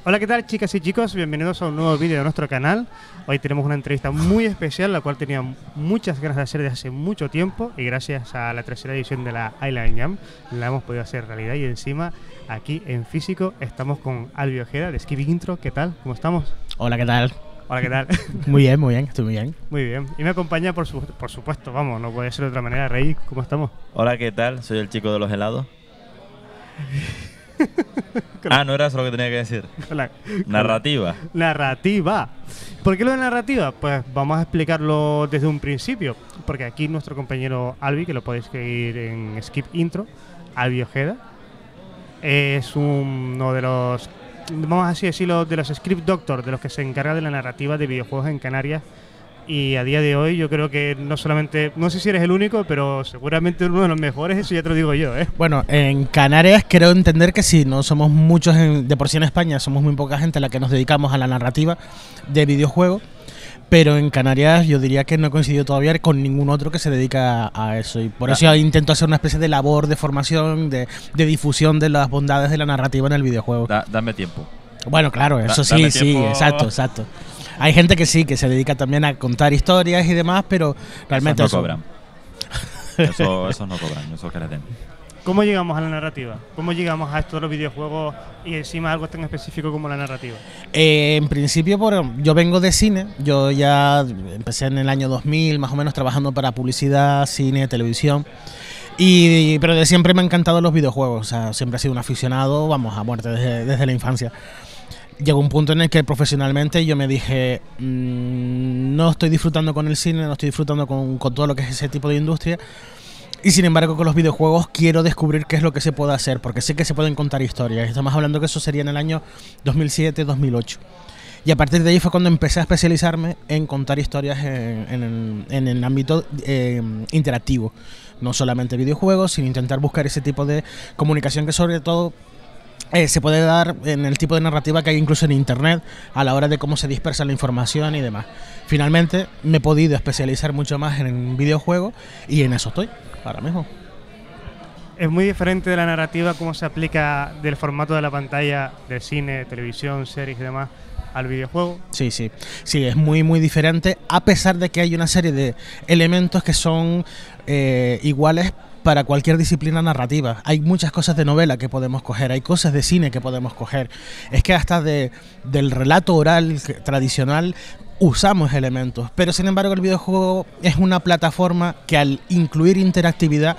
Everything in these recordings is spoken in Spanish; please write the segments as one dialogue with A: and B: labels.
A: Hola, ¿qué tal, chicas y chicos? Bienvenidos a un nuevo vídeo de nuestro canal. Hoy tenemos una entrevista muy especial, la cual tenía muchas ganas de hacer desde hace mucho tiempo, y gracias a la tercera edición de la Island Jam la hemos podido hacer realidad, y encima aquí en físico estamos con Albi Ojeda de Skip Intro. ¿Qué tal? ¿Cómo estamos?
B: Hola, ¿qué tal?
A: Hola, ¿qué tal?
B: Muy bien, estoy muy bien.
A: Muy bien. Y me acompaña, por supuesto, vamos, no puede ser de otra manera, Rey. ¿Cómo estamos?
C: Hola, ¿qué tal? Soy el chico de los helados. No era eso lo que tenía que decir. Narrativa.
A: Narrativa. ¿Por qué lo de narrativa? Pues vamos a explicarlo desde un principio. Porque aquí nuestro compañero Albi, que lo podéis seguir en Skip Intro, Albi Ojeda, es uno de los, vamos así decirlo, de los script doctor, de los que se encarga de la narrativa de videojuegos en Canarias. Y a día de hoy yo creo que no solamente, no sé si eres el único, pero seguramente uno de los mejores, eso ya te lo digo yo, ¿eh?
B: Bueno, en Canarias creo entender que sí, no somos muchos, de por sí en España somos muy poca gente la que nos dedicamos a la narrativa de videojuegos, pero en Canarias yo diría que no he coincidido todavía con ningún otro que se dedica a eso, y por eso intento hacer una especie de labor de formación, de difusión de las bondades de la narrativa en el videojuego.
C: Dame tiempo.
B: Bueno, claro, eso sí, exacto. Hay gente que sí, que se dedica también a contar historias y demás, pero realmente
C: esos no cobran. Esos no cobran, esos que les den.
A: ¿Cómo llegamos a la narrativa? ¿Cómo llegamos a esto de los videojuegos y encima algo tan específico como la narrativa?
B: En principio, yo vengo de cine. Yo ya empecé en el año 2000, más o menos, trabajando para publicidad, cine, televisión. Pero de siempre me han encantado los videojuegos. O sea, siempre he sido un aficionado, vamos, a muerte desde la infancia. Llegó un punto en el que profesionalmente yo me dije, no estoy disfrutando con el cine, no estoy disfrutando con todo lo que es ese tipo de industria, y sin embargo con los videojuegos quiero descubrir qué es lo que se puede hacer, porque sé que se pueden contar historias. Estamos hablando que eso sería en el año 2007-2008. Y a partir de ahí fue cuando empecé a especializarme en contar historias en el ámbito interactivo. No solamente videojuegos, sino intentar buscar ese tipo de comunicación que sobre todo se puede dar en el tipo de narrativa que hay incluso en internet a la hora de cómo se dispersa la información y demás. Finalmente me he podido especializar mucho más en videojuegos y en eso estoy ahora mismo.
A: Es muy diferente de la narrativa, cómo se aplica del formato de la pantalla, del cine, televisión, series y demás, al videojuego.
B: Sí, es muy diferente, a pesar de que hay una serie de elementos que son iguales para cualquier disciplina narrativa. Hay muchas cosas de novela que podemos coger, hay cosas de cine que podemos coger. Es que hasta del relato oral tradicional usamos elementos, pero sin embargo el videojuego es una plataforma que al incluir interactividad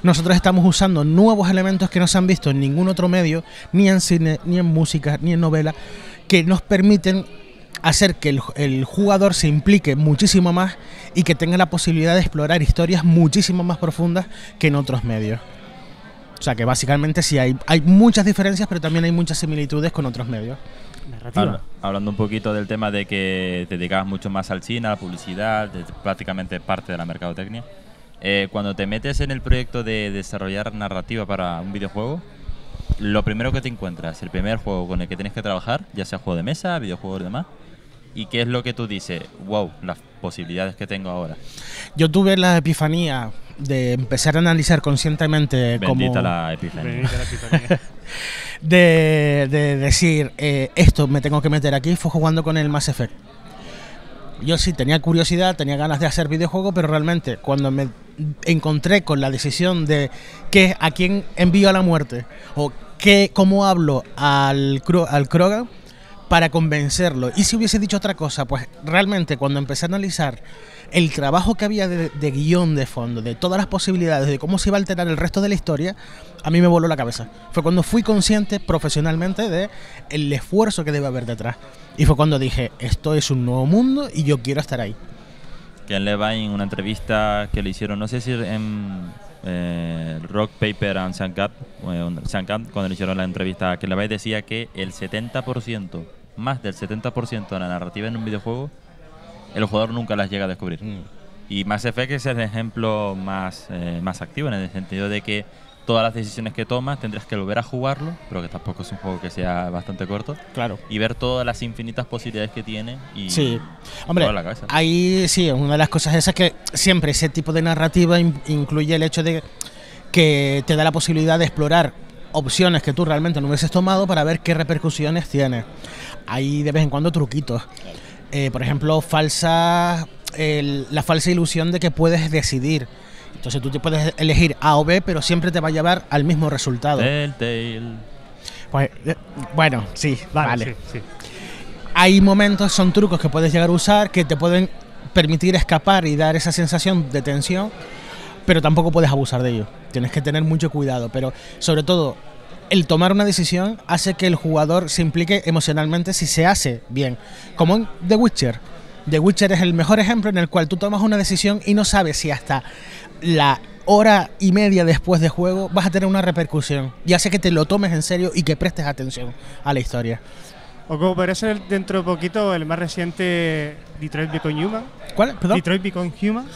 B: nosotros estamos usando nuevos elementos que no se han visto en ningún otro medio, ni en cine, ni en música, ni en novela, que nos permiten hacer que el jugador se implique muchísimo más y que tenga la posibilidad de explorar historias muchísimo más profundas que en otros medios. O sea que básicamente sí hay muchas diferencias, pero también hay muchas similitudes con otros medios.
C: Hablando un poquito del tema de que te dedicabas mucho más al cine, a la publicidad, prácticamente parte de la mercadotecnia. Cuando te metes en el proyecto de desarrollar narrativa para un videojuego, lo primero que te encuentras, el primer juego con el que tienes que trabajar, ya sea juego de mesa, videojuegos y demás, ¿y qué es lo que tú dices? Wow, las posibilidades que tengo ahora.
B: Yo tuve la epifanía de empezar a analizar conscientemente
C: Bendita la epifanía.
B: de decir, esto me tengo que meter aquí, fue jugando con el Mass Effect. Yo sí tenía curiosidad, tenía ganas de hacer videojuegos, pero realmente cuando me encontré con la decisión de a quién envío a la muerte o cómo hablo al Krogan para convencerlo, y si hubiese dicho otra cosa, pues realmente cuando empecé a analizar el trabajo que había de guión de fondo, de todas las posibilidades, de cómo se iba a alterar el resto de la historia, a mí me voló la cabeza. Fue cuando fui consciente profesionalmente de el esfuerzo que debe haber detrás, y fue cuando dije, esto es un nuevo mundo y yo quiero estar ahí.
C: Ken Levine, una entrevista que le hicieron, no sé si en Rock, Paper and Sandcap, cuando le hicieron la entrevista a Ken Levine, decía que el 70%, más del 70% de la narrativa en un videojuego, el jugador nunca las llega a descubrir. Y Mass Effect es el ejemplo más activo, en el sentido de que todas las decisiones que tomas tendrías que volver a jugarlo, pero que tampoco es un juego que sea bastante corto.
B: Claro.
C: Y ver todas las infinitas posibilidades que tiene. Y
B: sí, hombre, ahí sí, una de las cosas esas que siempre ese tipo de narrativa incluye el hecho de que te da la posibilidad de explorar opciones que tú realmente no hubieses tomado para ver qué repercusiones tiene. Hay de vez en cuando truquitos. Por ejemplo, la falsa ilusión de que puedes decidir. Entonces tú te puedes elegir A o B, pero siempre te va a llevar al mismo resultado.
C: Telltale.
B: Pues, bueno, sí, vale.
A: Sí.
B: Hay momentos, son trucos que puedes llegar a usar que te pueden permitir escapar y dar esa sensación de tensión, pero tampoco puedes abusar de ello. Tienes que tener mucho cuidado, pero sobre todo el tomar una decisión hace que el jugador se implique emocionalmente si se hace bien. Como en The Witcher. The Witcher es el mejor ejemplo en el cual tú tomas una decisión y no sabes si hasta la hora y media después de juego vas a tener una repercusión. Y hace que te lo tomes en serio y que prestes atención a la historia.
A: O como podría ser dentro de poquito el más reciente Detroit Become Human.
B: ¿Cuál? ¿Perdón?
A: Detroit Become Human.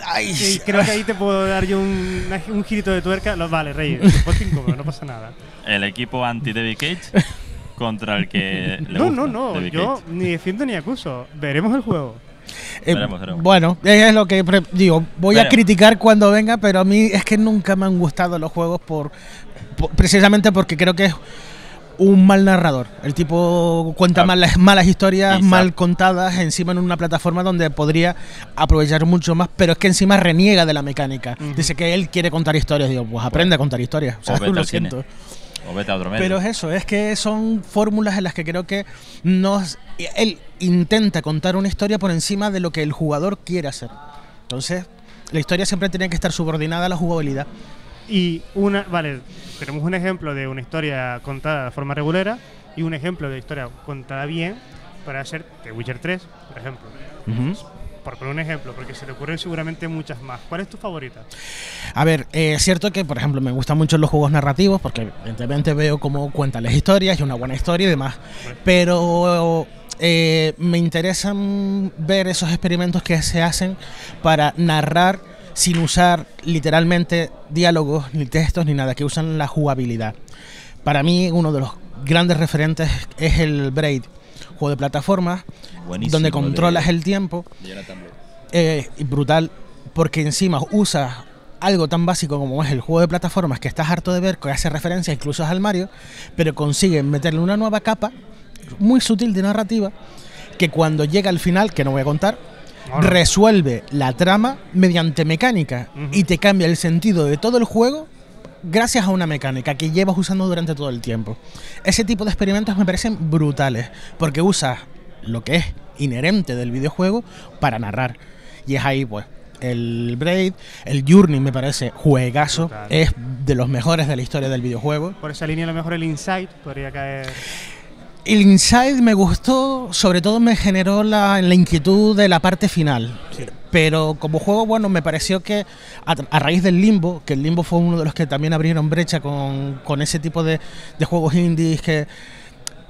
B: Ay,
A: Y creo que ahí te puedo dar yo un girito de tuerca. Vale, Rey, ponte incómodo, no pasa nada.
C: El equipo anti-David Cage contra el que le gusta
A: No,
C: David
A: yo
C: Cage.
A: ni defiendo ni acuso. Veremos el juego.
C: Veremos.
B: Bueno, es lo que digo. Voy a
C: Veremos.
B: criticar cuando venga, pero a mí es que nunca me han gustado los juegos precisamente porque creo que es un mal narrador. El tipo cuenta malas historias, mal contadas, encima en una plataforma donde podría aprovechar mucho más, pero es que encima reniega de la mecánica. Dice que él quiere contar historias. Digo, pues aprende a contar historias. O sea,
C: vete
B: lo
C: al cine.
B: siento.
C: O vete a otro medio.
B: Pero es eso, es que son fórmulas en las que creo que él intenta contar una historia por encima de lo que el jugador quiere hacer. Entonces, la historia siempre tiene que estar subordinada a la jugabilidad.
A: Y tenemos un ejemplo de una historia contada de forma regulera y un ejemplo de historia contada bien para hacer The Witcher 3, por ejemplo. Por poner un ejemplo, porque se te ocurren seguramente muchas más. ¿Cuál es tu favorita?
B: A ver, es cierto que, por ejemplo, me gustan mucho los juegos narrativos porque evidentemente veo cómo cuentan las historias y una buena historia y demás. Pero me interesan ver esos experimentos que se hacen para narrar sin usar literalmente diálogos, ni textos, ni nada, que usan la jugabilidad. Para mí, uno de los grandes referentes es el Braid, juego de plataformas,
C: Buenísimo,
B: donde controlas el tiempo. Y brutal, porque encima usas algo tan básico como es el juego de plataformas que estás harto de ver, que hace referencia incluso al Mario, pero consiguen meterle una nueva capa muy sutil de narrativa que cuando llega al final, que no voy a contar, resuelve la trama mediante mecánica y te cambia el sentido de todo el juego gracias a una mecánica que llevas usando durante todo el tiempo. Ese tipo de experimentos me parecen brutales porque usas lo que es inherente del videojuego para narrar. Y es ahí, pues, el Braid, el Journey me parece juegazo,
A: brutal.
B: Es de los mejores de la historia del videojuego.
A: Por esa línea a lo mejor el Inside podría caer.
B: El Inside me gustó, sobre todo me generó la inquietud de la parte final.
A: Sí.
B: Pero como juego, bueno, me pareció que a raíz del Limbo, que el Limbo fue uno de los que también abrieron brecha con ese tipo de juegos indies,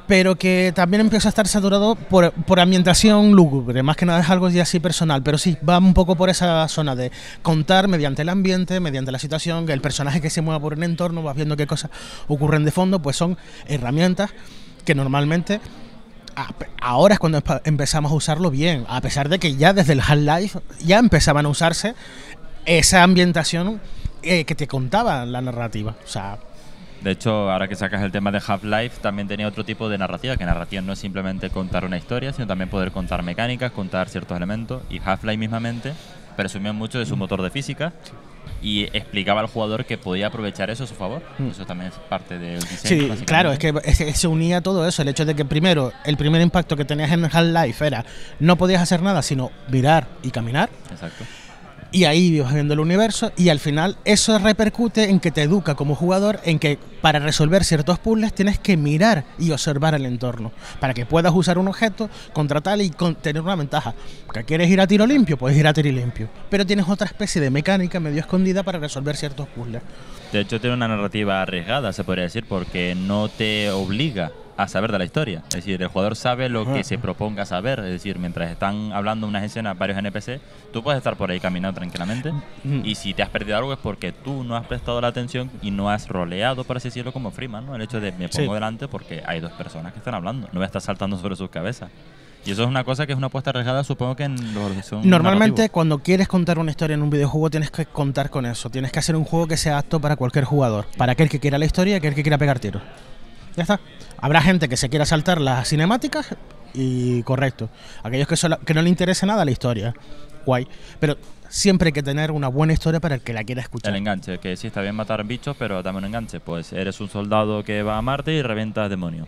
B: pero que también empieza a estar saturado por ambientación lúgubre, más que nada es algo ya así personal, pero sí, va un poco por esa zona de contar mediante el ambiente, mediante la situación, que el personaje que se mueva por un entorno, vas viendo qué cosas ocurren de fondo, pues son herramientas que normalmente ahora es cuando empezamos a usarlo bien, a pesar de que ya desde el Half-Life ya empezaban a usarse esa ambientación que te contaba la narrativa. O sea,
C: de hecho, ahora que sacas el tema de Half-Life, también tenía otro tipo de narrativa, que narrativa no es simplemente contar una historia, sino también poder contar mecánicas, contar ciertos elementos, y Half-Life mismamente presumía mucho de su motor de física y explicaba al jugador que podía aprovechar eso a su favor. Eso también es parte del diseño.
B: sí, claro, es que se unía todo eso, el hecho de que primero, el primer impacto que tenías en Half-Life era no podías hacer nada sino mirar y caminar.
C: Exacto.
B: Y ahí ibas viendo el universo y al final eso repercute en que te educa como jugador en que para resolver ciertos puzzles tienes que mirar y observar el entorno para que puedas usar un objeto contra tal y tener una ventaja. ¿Que quieres ir a tiro limpio? Puedes ir a tiro limpio. Pero tienes otra especie de mecánica medio escondida para resolver ciertos puzzles.
C: De hecho, tiene una narrativa arriesgada, se podría decir, porque no te obliga a saber de la historia. Es decir, el jugador sabe lo que se proponga saber. Es decir, mientras están hablando unas escenas, varios NPC, tú puedes estar por ahí caminando tranquilamente. Y si te has perdido algo es porque tú no has prestado la atención y no has roleado, por así decirlo, como Freeman, ¿no? El hecho de me pongo delante porque hay dos personas que están hablando. No voy a estar saltando sobre sus cabezas. Y eso es una cosa que es una apuesta arriesgada, supongo que en los que son
B: Normalmente
C: narrativos.
B: cuando quieres contar una historia en un videojuego tienes que contar con eso. Tienes que hacer un juego que sea apto para cualquier jugador. Para aquel que quiera la historia y aquel que quiera pegar tiros. Ya está. Habrá gente que se quiera saltar las cinemáticas y correcto. Aquellos que no le interese nada la historia. Guay. Pero siempre hay que tener una buena historia para el que la quiera escuchar.
C: El enganche, que sí está bien matar bichos, pero dame un enganche. Pues eres un soldado que va a Marte y revientas demonios.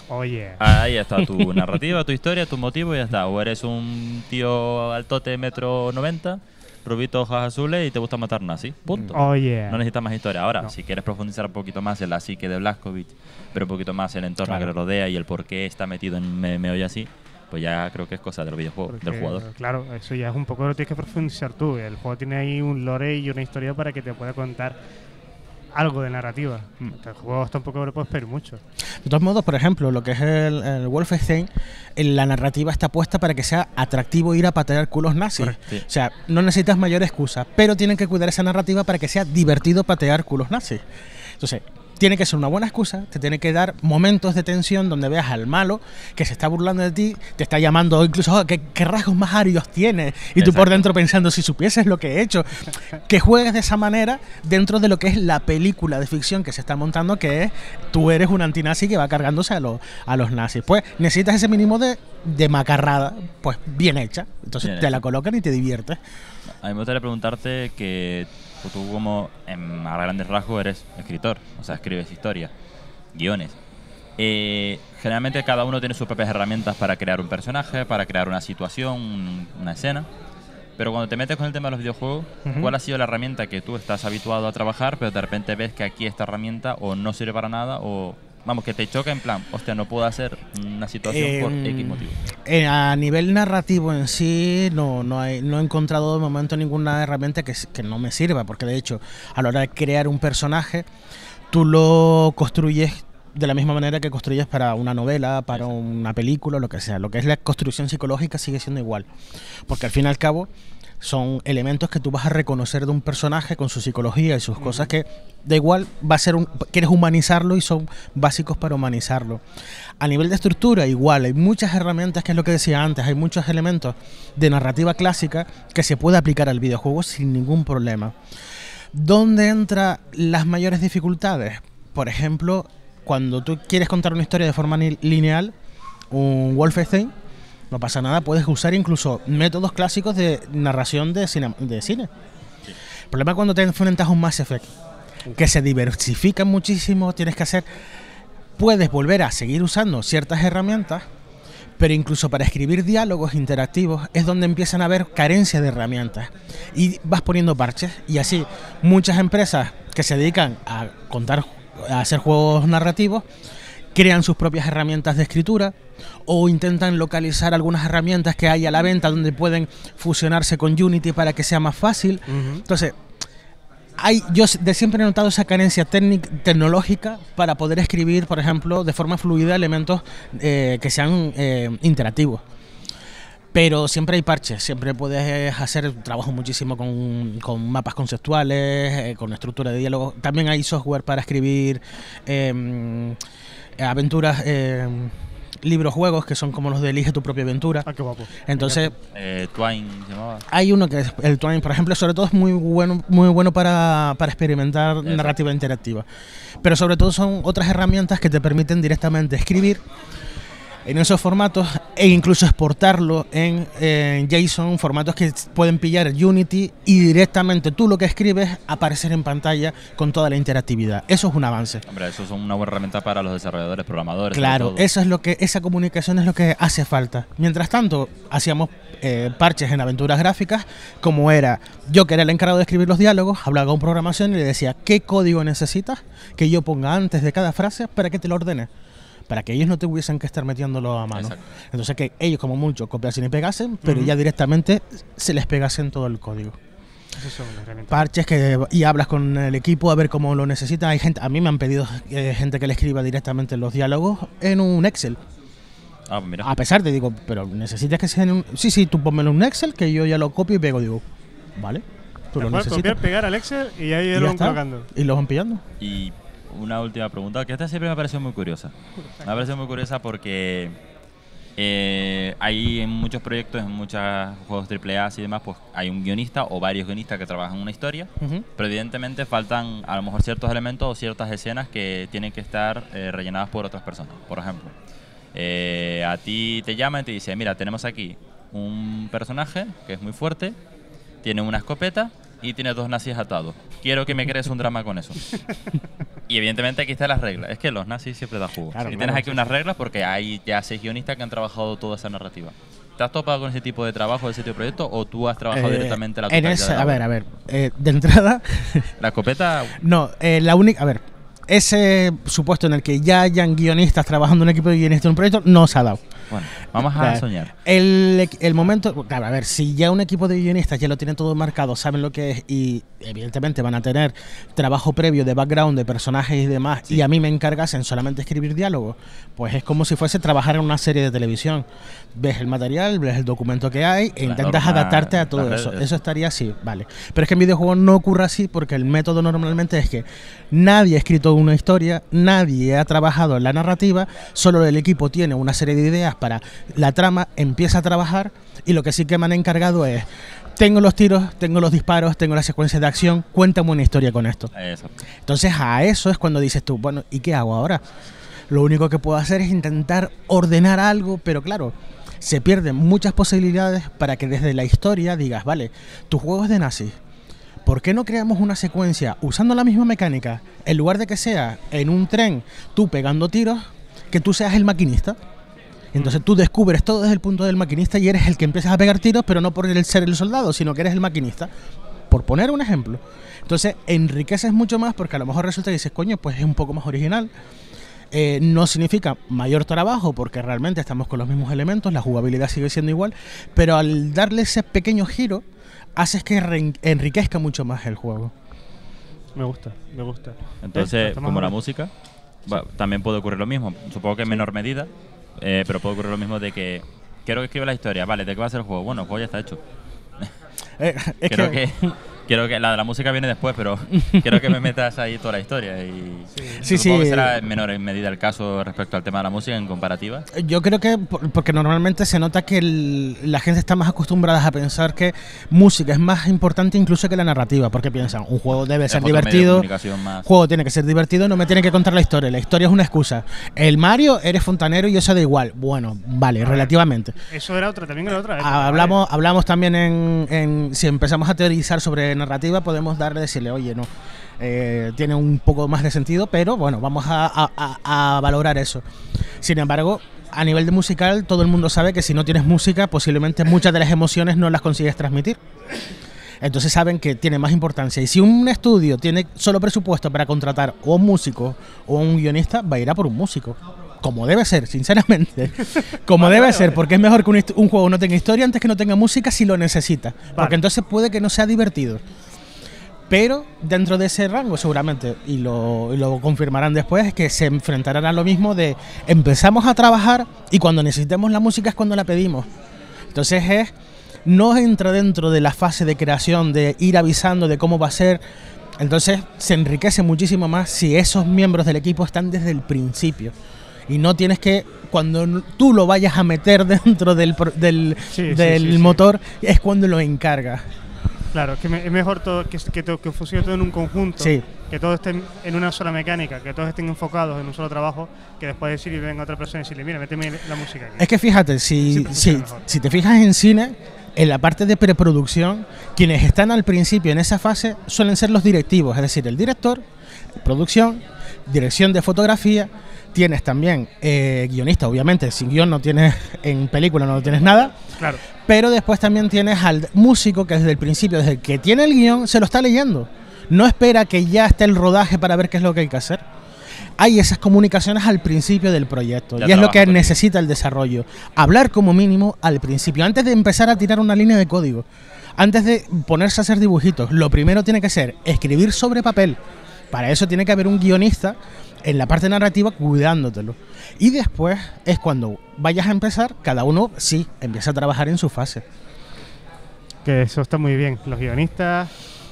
A: Oye.
C: Ahí está tu narrativa, tu historia, tu motivo y ya está. O eres un tío altote metro 90, rubito, ojos azules y te gusta matar nazis. Punto.
A: Oye.
C: No necesitas más historia. Ahora,
A: No.
C: si quieres profundizar un poquito más en la psique de Blazkowicz, pero un poquito más en el entorno
B: Claro.
C: que le rodea y el por qué está metido en meollo así, pues ya creo que es cosa del videojuego,
A: Porque,
C: del jugador.
A: Claro, eso ya es un poco lo tienes que profundizar tú. El juego tiene ahí un lore y una historia para que te pueda contar algo de narrativa. El juego tampoco le puedes pedir mucho.
B: De todos modos, por ejemplo, lo que es el Wolfenstein, la narrativa está puesta para que sea atractivo ir a patear culos nazis.
C: Correcto, sí.
B: O sea, no necesitas mayor excusa, pero tienen que cuidar esa narrativa para que sea divertido patear culos nazis. Entonces, tiene que ser una buena excusa, te tiene que dar momentos de tensión donde veas al malo que se está burlando de ti, te está llamando incluso, "Oh, ¿qué rasgos más arios tienes?" Y tú por
C: Exacto.
B: dentro pensando, si supieses lo que he hecho. Que juegues de esa manera dentro de lo que es la película de ficción que se está montando, que es tú eres un antinazi que va cargándose a los nazis. Pues necesitas ese mínimo de macarrada, pues bien hecha. Entonces
C: Bien
B: te
C: hecha.
B: la colocan y te diviertes.
C: A mí me gustaría preguntarte que tú como a grandes rasgos eres escritor, o sea, escribes historias, guiones. Generalmente cada uno tiene sus propias herramientas para crear un personaje, para crear una situación, una escena. Pero cuando te metes con el tema de los videojuegos, ¿cuál ha sido la herramienta que tú estás habituado a trabajar, pero de repente ves que aquí esta herramienta o no sirve para nada o... Vamos, que te choca en plan, hostia, no puedo hacer una situación por X motivo.
B: A nivel narrativo en sí, no he encontrado de momento ninguna herramienta que no me sirva, porque de hecho, a la hora de crear un personaje, tú lo construyes de la misma manera que construyes para una novela, para una película, lo que sea. Lo que es la construcción psicológica sigue siendo igual, porque al fin y al cabo son elementos que tú vas a reconocer de un personaje con su psicología y sus cosas que da igual, va a ser quieres humanizarlo y son básicos para humanizarlo. A nivel de estructura igual, hay muchas herramientas, que es lo que decía antes, hay muchos elementos de narrativa clásica que se puede aplicar al videojuego sin ningún problema. ¿Dónde entran las mayores dificultades? Por ejemplo, cuando tú quieres contar una historia de forma lineal, un Wolfenstein, no pasa nada, puedes usar incluso métodos clásicos de narración de cine. El problema es cuando te enfrentas a un Mass Effect, que se diversifican muchísimo, puedes volver a seguir usando ciertas herramientas, pero incluso para escribir diálogos interactivos es donde empiezan a haber carencia de herramientas y vas poniendo parches, y así muchas empresas que se dedican a hacer juegos narrativos crean sus propias herramientas de escritura o intentan localizar algunas herramientas que hay a la venta donde pueden fusionarse con Unity para que sea más fácil. Entonces, yo siempre he notado esa carencia tecnológica para poder escribir, por ejemplo, de forma fluida elementos que sean interactivos. Pero siempre hay parches, siempre puedes hacer trabajo muchísimo con mapas conceptuales, con estructura de diálogo. También hay software para escribir aventuras, libros, juegos, que son como los de Elige tu propia aventura.
A: Ah, qué guapo.
B: Entonces,
C: Twine se llamaba.
B: hay uno que es el Twine, por ejemplo, sobre todo es muy bueno para experimentar narrativa interactiva. Pero sobre todo son otras herramientas que te permiten directamente escribir en esos formatos e incluso exportarlo en JSON, formatos que pueden pillar el Unity y directamente tú lo que escribes aparecer en pantalla con toda la interactividad. Eso es un avance.
C: Hombre, eso es una buena herramienta para los desarrolladores, programadores.
B: Claro, eso es esa comunicación es lo que hace falta. Mientras tanto, hacíamos parches en aventuras gráficas, como era yo, que era el encargado de escribir los diálogos, hablaba con programación y le decía qué código necesitas que yo ponga antes de cada frase para que te lo ordene, para que ellos no tuviesen que estar metiéndolo a mano.
C: Exacto.
B: Entonces que ellos como mucho copiasen y pegasen, pero ya directamente se les pegase todo el código.
A: Esas son las herramientas.
B: Parches y hablas con el equipo a ver cómo lo necesitan. Hay gente, a mí me han pedido gente que le escriba directamente los diálogos en un Excel.
C: Ah, pues mira.
B: A pesar de, digo, pero necesitas que sea en un... Sí, tú pónmelo en un Excel que yo ya lo copio y pego. Digo, vale, tú lo
A: Mejor
B: necesitas.
A: copiar, pegar al Excel y ahí
B: Y
A: lo
B: ya
A: van
B: está.
A: colocando.
B: Y lo van pillando.
C: Y una última pregunta, que esta siempre me ha parecido muy curiosa. Me ha parecido muy curiosa porque Hay en muchos proyectos, en muchos juegos AAA y demás, pues hay un guionista o varios guionistas que trabajan en una historia, pero evidentemente faltan a lo mejor ciertos elementos o ciertas escenas que tienen que estar rellenadas por otras personas. Por ejemplo, a ti te llama y te dice, mira, tenemos aquí un personaje que es muy fuerte, tiene una escopeta y tiene 2 nazis atados. Quiero que me crees un drama con eso. Y evidentemente aquí están las reglas. Es que los nazis siempre da jugo.
B: Claro,
C: y tienes aquí unas reglas porque hay ya 6 guionistas que han trabajado toda esa narrativa. ¿Te has topado con ese tipo de trabajo, ese tipo de proyecto, o tú has trabajado directamente la
B: en
C: totalidad
B: ese,
C: de la obra?
B: a ver, de entrada...
C: La escopeta...
B: No, la única... A ver, ese supuesto en el que ya hayan guionistas trabajando en un equipo de guionistas en un proyecto no se ha dado.
C: Bueno, vamos a soñar.
B: El momento, claro, a ver, si ya un equipo de guionistas ya lo tiene todo marcado, saben lo que es y evidentemente van a tener trabajo previo de background de personajes y demás, y a mí me encargasen solamente escribir diálogos, pues es como si fuese trabajar en una serie de televisión. Ves el material, ves el documento que hay e intentas adaptarte a todo eso. Eso estaría así, vale. Pero es que en videojuegos no ocurre así porque el método normalmente es que nadie ha escrito una historia, nadie ha trabajado en la narrativa, solo el equipo tiene una serie de ideas para la trama, empieza a trabajar y lo que sí que me han encargado es: tengo los tiros, tengo los disparos, tengo las secuencias de acción, cuéntame una historia con esto.
C: Exacto.
B: Entonces a eso es cuando dices tú, bueno, ¿y qué hago ahora? Lo único que puedo hacer es intentar ordenar algo, pero claro, se pierden muchas posibilidades para que desde la historia digas, vale, tu juego es de nazis, ¿por qué no creamos una secuencia usando la misma mecánica? En lugar de que sea en un tren tú pegando tiros, que tú seas el maquinista. Entonces tú descubres todo desde el punto del maquinista y eres el que empiezas a pegar tiros, pero no por el ser el soldado, sino que eres el maquinista. Por poner un ejemplo. Entonces enriqueces mucho más porque a lo mejor resulta que dices, coño, pues es un poco más original. No significa mayor trabajo porque realmente estamos con los mismos elementos, la jugabilidad sigue siendo igual, pero al darle ese pequeño giro, haces que enriquezca mucho más el juego.
A: Me gusta, me gusta.
C: Entonces, como la música, también puede ocurrir lo mismo. Supongo que en menor medida, pero puede ocurrir lo mismo de que quiero que escriba la historia. Vale, ¿de qué va a ser el juego? Bueno, el juego ya está hecho. Quiero que la de la música viene después, pero quiero que me metas ahí toda la historia. Y supongo que será en menor medida el caso respecto al tema de la música en comparativa.
B: Yo creo que porque normalmente se nota que la gente está más acostumbrada a pensar que música es más importante incluso que la narrativa, porque piensan, un juego debe ser divertido, un juego tiene que ser divertido, no me tiene que contar la historia es una excusa. El Mario, eres fontanero y eso da igual. Bueno, vale, relativamente.
A: Eso era otra, también era otra.
B: Hablamos también si empezamos a teorizar sobre narrativa, podemos decirle, oye, no, tiene un poco más de sentido, pero bueno, vamos a valorar eso. Sin embargo, a nivel de musical, todo el mundo sabe que si no tienes música, posiblemente muchas de las emociones no las consigues transmitir. Entonces saben que tiene más importancia. Y si un estudio tiene solo presupuesto para contratar o un músico o un guionista, va a ir a por un músico. Como debe ser, sinceramente. Como debe ser, porque es mejor que un juego no tenga historia antes que no tenga música si lo necesita. Porque entonces puede que no sea divertido. Pero dentro de ese rango seguramente, y lo confirmarán después, es que se enfrentarán a lo mismo de empezamos a trabajar y cuando necesitemos la música es cuando la pedimos. Entonces no entra dentro de la fase de creación, de ir avisando de cómo va a ser. Entonces se enriquece muchísimo más si esos miembros del equipo están desde el principio. Y no tienes que, cuando tú lo vayas a meter dentro del motor, es cuando lo encargas.
A: Claro, que es mejor todo, que funcione todo en un conjunto, que todos estén en una sola mecánica, que todos estén enfocados en un solo trabajo, que después decirle venga otra persona y decirle, mira, méteme la música aquí.
B: Es que fíjate, si te fijas en cine, en la parte de preproducción, quienes están al principio en esa fase suelen ser los directivos, es decir, el director, producción, dirección de fotografía. Tienes también guionista, obviamente, sin guión no tienes, en película no tienes nada.
A: Claro.
B: Pero después también tienes al músico que desde el principio, desde que tiene el guión, se lo está leyendo. No espera que ya esté el rodaje para ver qué es lo que hay que hacer. Hay esas comunicaciones al principio del proyecto y es lo que necesita el desarrollo. Hablar como mínimo al principio, antes de empezar a tirar una línea de código, antes de ponerse a hacer dibujitos. Lo primero tiene que ser escribir sobre papel. Para eso tiene que haber un guionista en la parte narrativa cuidándotelo. Y después es cuando vayas a empezar, cada uno empieza a trabajar en su fase.
A: Que eso está muy bien. Los guionistas,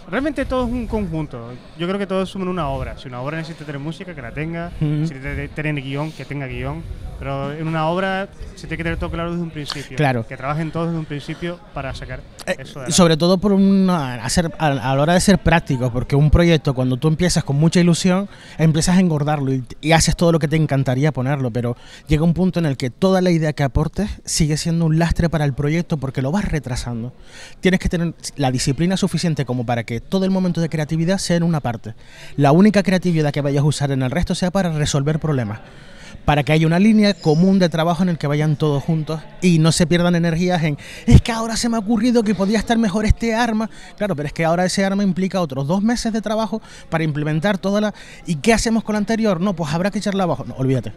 A: realmente todo es un conjunto. Yo creo que todos suman una obra. Si una obra necesita tener música, que la tenga. Si necesita tener guión, que tenga guión. Pero en una obra se tiene que tener todo claro desde un principio.
B: Claro.
A: Que trabajen todos desde un principio para sacar eso de
B: Sobre todo por a la hora de ser práctico, porque un proyecto, cuando tú empiezas con mucha ilusión, empiezas a engordarlo y haces todo lo que te encantaría ponerlo, pero llega un punto en el que toda la idea que aportes sigue siendo un lastre para el proyecto porque lo vas retrasando. Tienes que tener la disciplina suficiente como para que todo el momento de creatividad sea en una parte. La única creatividad que vayas a usar en el resto sea para resolver problemas, para que haya una línea común de trabajo en el que vayan todos juntos y no se pierdan energías en es que ahora se me ha ocurrido que podría estar mejor este arma. Claro, pero es que ahora ese arma implica otros 2 meses de trabajo para implementar toda la... ¿Y qué hacemos con la anterior? No, pues habrá que echarla abajo. No, olvídate,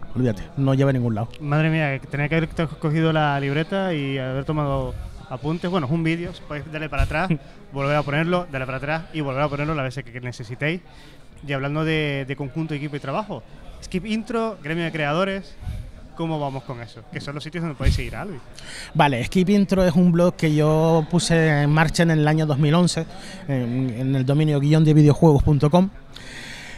B: no lleva a ningún lado.
A: Madre mía, que tenía que haber cogido la libreta y haber tomado apuntes. Bueno, es un vídeo, podéis darle para atrás, volver a ponerlo, darle para atrás y volver a ponerlo las veces que necesitéis. Y hablando de conjunto, equipo y trabajo, Skip Intro, gremio de creadores, ¿cómo vamos con eso? Que son los sitios donde podéis seguir a Albi.
B: Vale, Skip Intro es un blog que yo puse en marcha en el año 2011 en el dominio _devideojuegos.com,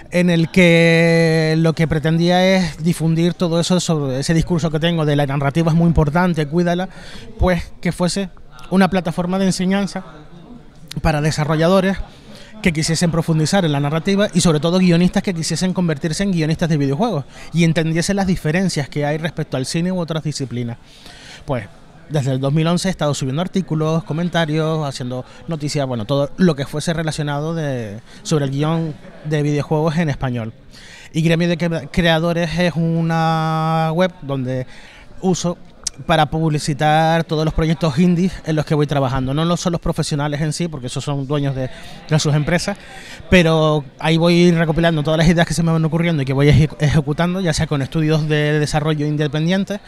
B: en el que lo que pretendía es difundir todo eso, sobre ese discurso que tengo de la narrativa es muy importante, cuídala, pues que fuese una plataforma de enseñanza para desarrolladores que quisiesen profundizar en la narrativa y sobre todo guionistas que quisiesen convertirse en guionistas de videojuegos y entendiesen las diferencias que hay respecto al cine u otras disciplinas. Pues desde el 2011 he estado subiendo artículos, comentarios, haciendo noticias, bueno, todo lo que fuese relacionado sobre el guión de videojuegos en español. Y Gremio de Creadores es una web donde uso para publicitar todos los proyectos indies en los que voy trabajando. No son los profesionales en sí, porque esos son dueños de sus empresas, pero ahí voy recopilando todas las ideas que se me van ocurriendo y que voy ejecutando, ya sea con estudios de desarrollo independientes,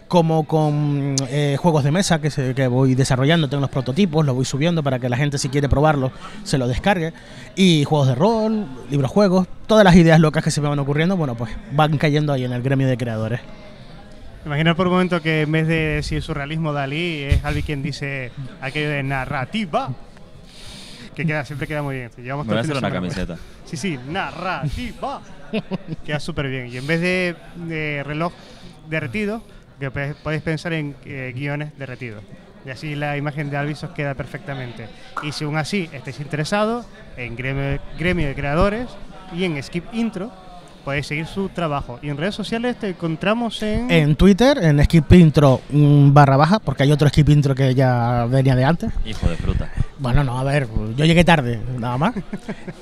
B: como con juegos de mesa que voy desarrollando. Tengo los prototipos, los voy subiendo para que la gente, si quiere probarlo, se lo descargue. Y juegos de rol, libros juegos, todas las ideas locas que se me van ocurriendo, bueno, pues van cayendo ahí en el Gremio de Creadores.
A: Imaginar por un momento que en vez de decir surrealismo Dalí, es Albi quien dice aquello de narrativa, que siempre queda muy bien.
C: Llevamos voy a hacer una camiseta.
A: Sí, narrativa. Queda súper bien. Y en vez de reloj derretido, que podéis pensar en guiones derretidos. Y así la imagen de Albi os queda perfectamente. Y si aún así estáis interesados en Gremio de Creadores y en Skip Intro, podéis seguir su trabajo. Y en redes sociales te encontramos en
B: Twitter, en skipintro _, porque hay otro Skip Intro que ya venía de antes.
C: Hijo de fruta.
B: Bueno, no, a ver, yo llegué tarde, nada más.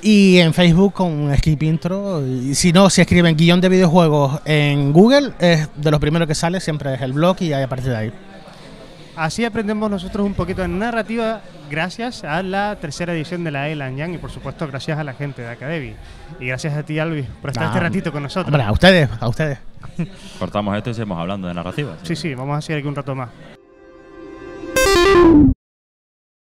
B: Y en Facebook con Skip Intro. Y si no, si escriben guión de videojuegos en Google, es de los primeros que sale, siempre es el blog y a partir de ahí.
A: Así aprendemos nosotros un poquito de narrativa gracias a la 3ª edición de la Elan Yang y por supuesto gracias a la gente de Acadevi. Y gracias a ti, Albi, por estar este ratito con nosotros.
B: Hombre, a ustedes.
C: Cortamos esto y seguimos hablando de narrativa.
A: Sí, vamos a seguir aquí un rato más.